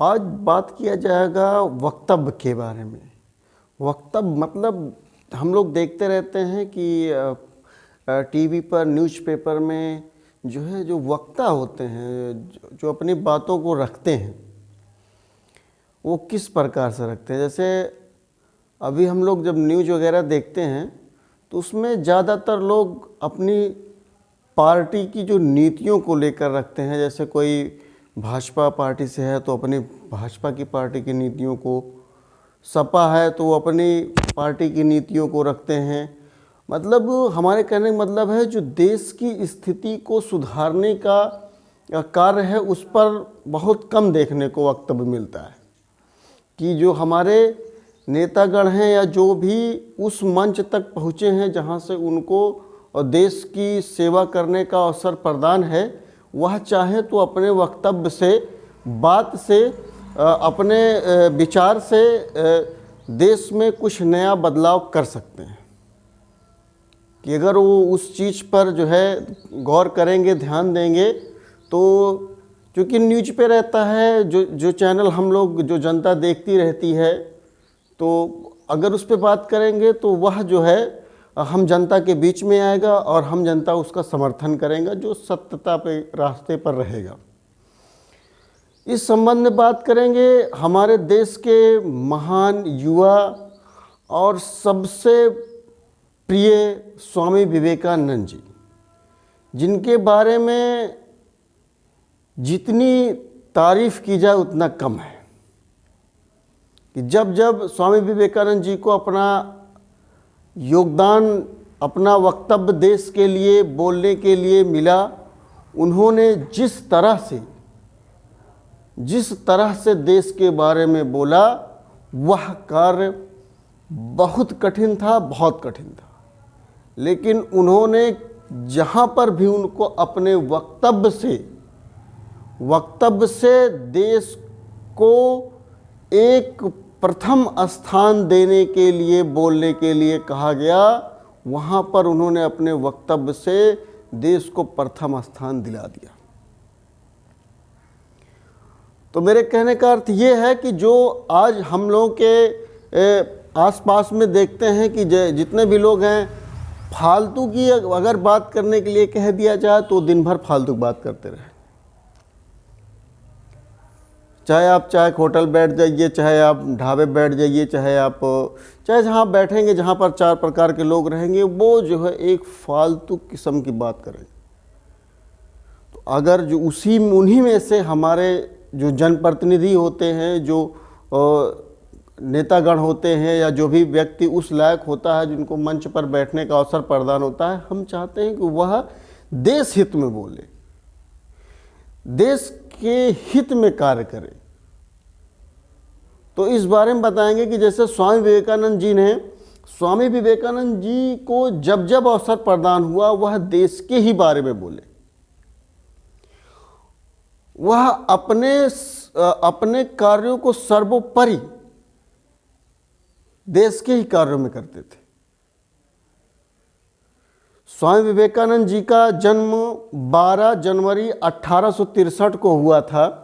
आज बात किया जाएगा वक्तव्य के बारे में। वक्तव्य मतलब हम लोग देखते रहते हैं कि टीवी पर, न्यूज़पेपर में जो वक्ता होते हैं, जो अपनी बातों को रखते हैं, वो किस प्रकार से रखते हैं। जैसे अभी हम लोग जब न्यूज़ वगैरह देखते हैं तो उसमें ज़्यादातर लोग अपनी पार्टी की जो नीतियों को लेकर रखते हैं। जैसे कोई भाजपा पार्टी से है तो अपनी भाजपा की पार्टी की नीतियों को, सपा है तो वो अपनी पार्टी की नीतियों को रखते हैं। मतलब हमारे कहने का मतलब है जो देश की स्थिति को सुधारने का कार्य है उस पर बहुत कम देखने को वक्तव्य मिलता है कि जो हमारे नेतागण हैं या जो भी उस मंच तक पहुँचे हैं जहाँ से उनको और देश की सेवा करने का अवसर प्रदान है, वह चाहे तो अपने वक्तव्य से, बात से, अपने विचार से देश में कुछ नया बदलाव कर सकते हैं। कि अगर वो उस चीज़ पर जो है गौर करेंगे, ध्यान देंगे, तो क्योंकि न्यूज़ पे रहता है, जो चैनल हम लोग, जो जनता देखती रहती है, तो अगर उस पर बात करेंगे तो वह जो है हम जनता के बीच में आएगा और हम जनता उसका समर्थन करेंगे जो सत्यता पे रास्ते पर रहेगा। इस संबंध में बात करेंगे हमारे देश के महान युवा और सबसे प्रिय स्वामी विवेकानंद जी, जिनके बारे में जितनी तारीफ़ की जाए उतना कम है। कि जब जब स्वामी विवेकानंद जी को अपना योगदान, अपना वक्तव्य देश के लिए बोलने के लिए मिला, उन्होंने जिस तरह से देश के बारे में बोला, वह कार्य बहुत कठिन था, बहुत कठिन था। लेकिन उन्होंने जहाँ पर भी उनको अपने वक्तव्य से देश को एक प्रथम स्थान देने के लिए, बोलने के लिए कहा गया, वहाँ पर उन्होंने अपने वक्तव्य से देश को प्रथम स्थान दिला दिया। तो मेरे कहने का अर्थ ये है कि जो आज हम लोगों के आसपास में देखते हैं कि जितने भी लोग हैं, फालतू की अगर बात करने के लिए कह दिया जाए तो दिन भर फालतू बात करते रहे। चाहे होटल बैठ जाइए, चाहे आप ढाबे बैठ जाइए, चाहे जहाँ बैठेंगे, जहाँ पर 4 प्रकार के लोग रहेंगे, वो जो है एक फालतू किस्म की बात करेंगे। तो अगर जो उन्हीं में से हमारे जो जनप्रतिनिधि होते हैं, जो नेतागण होते हैं, या जो भी व्यक्ति उस लायक होता है जिनको मंच पर बैठने का अवसर प्रदान होता है, हम चाहते हैं कि वह देश हित में बोले, देश के हित में कार्य करे। तो इस बारे में बताएंगे कि जैसे स्वामी विवेकानंद जी को जब जब अवसर प्रदान हुआ, वह देश के ही बारे में बोले। वह अपने कार्यों को सर्वोपरि देश के ही कार्यों में करते थे। स्वामी विवेकानंद जी का जन्म 12 जनवरी 1863 को हुआ था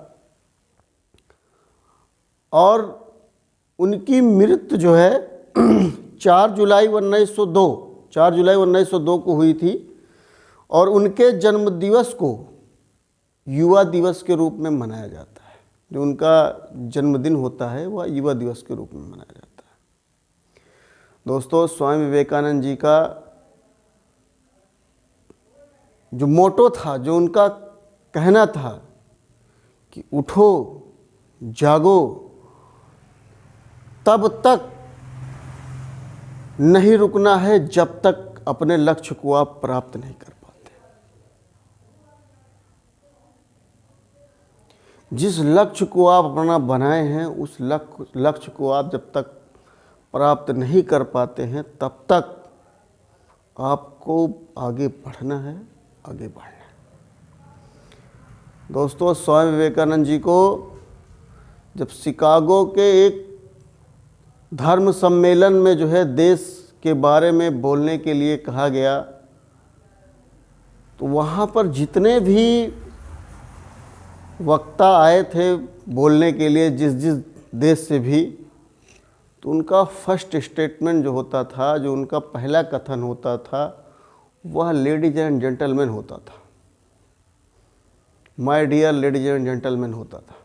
और उनकी मृत्यु जो है 4 जुलाई 1902 को हुई थी। और उनके जन्म दिवस को युवा दिवस के रूप में मनाया जाता है। जो उनका जन्मदिन होता है वह युवा दिवस के रूप में मनाया जाता है। दोस्तों, स्वामी विवेकानंद जी का जो मोटो था, जो उनका कहना था कि उठो, जागो, तब तक नहीं रुकना है जब तक अपने लक्ष्य को आप प्राप्त नहीं कर पाते। जिस लक्ष्य को आप अपना बनाए हैं, उस लक्ष्य को आप जब तक प्राप्त नहीं कर पाते हैं, तब तक आपको आगे बढ़ना है, आगे बढ़ना है। दोस्तों, स्वामी विवेकानंद जी को जब शिकागो के एक धर्म सम्मेलन में जो है देश के बारे में बोलने के लिए कहा गया, तो वहाँ पर जितने भी वक्ता आए थे बोलने के लिए जिस जिस देश से भी, तो उनका फर्स्ट स्टेटमेंट जो होता था, जो उनका पहला कथन होता था, वह लेडीज एंड जेंटलमैन होता था, my dear ladies and gentleman होता था।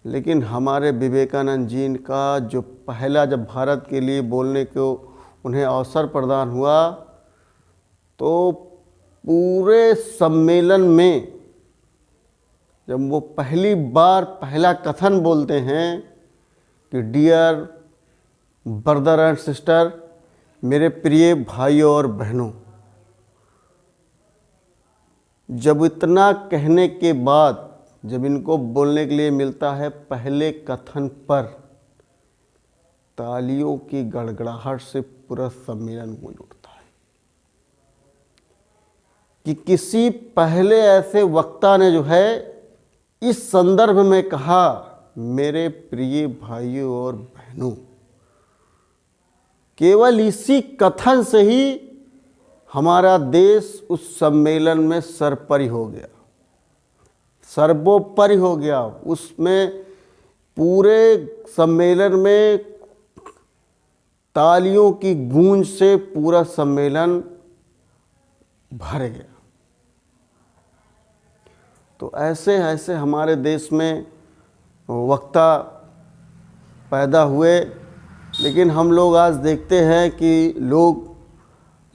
लेकिन हमारे विवेकानंद जी का जो पहला, जब भारत के लिए बोलने को उन्हें अवसर प्रदान हुआ, तो पूरे सम्मेलन में जब वो पहली बार पहला कथन बोलते हैं कि डियर ब्रदर एंड सिस्टर, मेरे प्रिय भाइयों और बहनों, जब इतना कहने के बाद जब इनको बोलने के लिए मिलता है, पहले कथन पर तालियों की गड़गड़ाहट से पूरा सम्मेलन गूंज उठता है कि किसी पहले ऐसे वक्ता ने जो है इस संदर्भ में कहा, मेरे प्रिय भाइयों और बहनों। केवल इसी कथन से ही हमारा देश उस सम्मेलन में सर्वोपरि हो गया, सर्वोपरि हो गया। उसमें पूरे सम्मेलन में तालियों की गूंज से पूरा सम्मेलन भर गया। तो ऐसे ऐसे हमारे देश में वक्ता पैदा हुए। लेकिन हम लोग आज देखते हैं कि लोग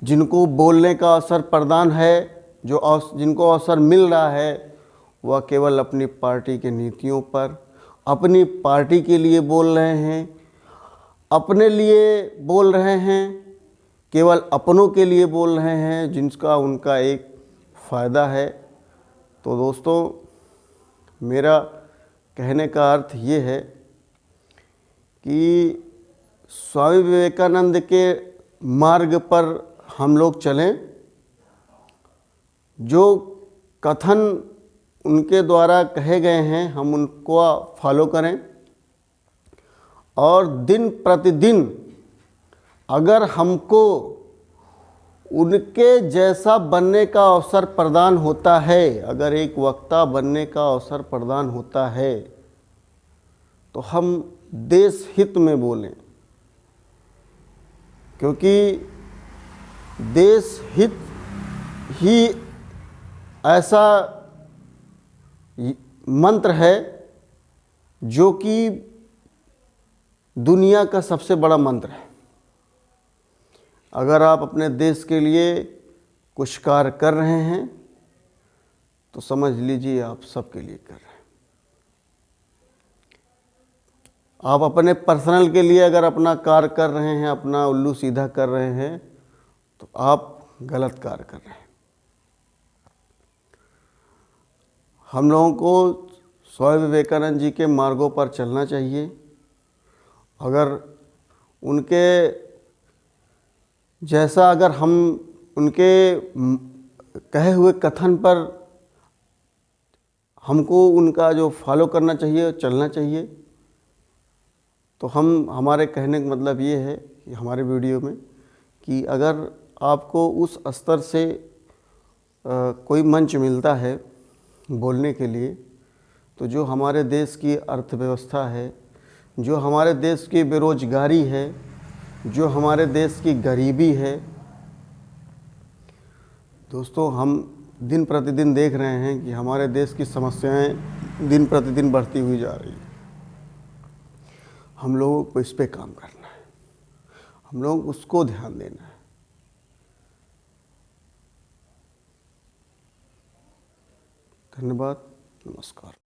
जिनको बोलने का अवसर प्रदान है, जिनको अवसर मिल रहा है, वह केवल अपनी पार्टी के नीतियों पर, अपनी पार्टी के लिए बोल रहे हैं, अपने लिए बोल रहे हैं, केवल अपनों के लिए बोल रहे हैं, जिनका उनका एक फ़ायदा है। तो दोस्तों, मेरा कहने का अर्थ ये है कि स्वामी विवेकानंद के मार्ग पर हम लोग चलें, जो कथन उनके द्वारा कहे गए हैं हम उनको फॉलो करें, और दिन प्रतिदिन अगर हमको उनके जैसा बनने का अवसर प्रदान होता है, अगर एक वक्ता बनने का अवसर प्रदान होता है, तो हम देश हित में बोलें, क्योंकि देश हित ही ऐसा मंत्र है जो कि दुनिया का सबसे बड़ा मंत्र है। अगर आप अपने देश के लिए कुछ कार्य कर रहे हैं तो समझ लीजिए आप सबके लिए कर रहे हैं। आप अपने पर्सनल के लिए अगर अपना कार्य कर रहे हैं, अपना उल्लू सीधा कर रहे हैं, तो आप गलत कार्य कर रहे हैं। हम लोगों को स्वामी विवेकानंद जी के मार्गों पर चलना चाहिए। अगर उनके जैसा, अगर हम उनके कहे हुए कथन पर हमको उनका जो फॉलो करना चाहिए, चलना चाहिए। तो हमारे कहने का मतलब ये है कि हमारे वीडियो में कि अगर आपको उस स्तर से कोई मंच मिलता है बोलने के लिए, तो जो हमारे देश की अर्थव्यवस्था है, जो हमारे देश की बेरोजगारी है, जो हमारे देश की गरीबी है, दोस्तों हम दिन प्रतिदिन देख रहे हैं कि हमारे देश की समस्याएं दिन प्रतिदिन बढ़ती हुई जा रही हैं। हम लोगों को इस पे काम करना है, हम लोगों को उसको ध्यान देना है। धन्यवाद, नमस्कार।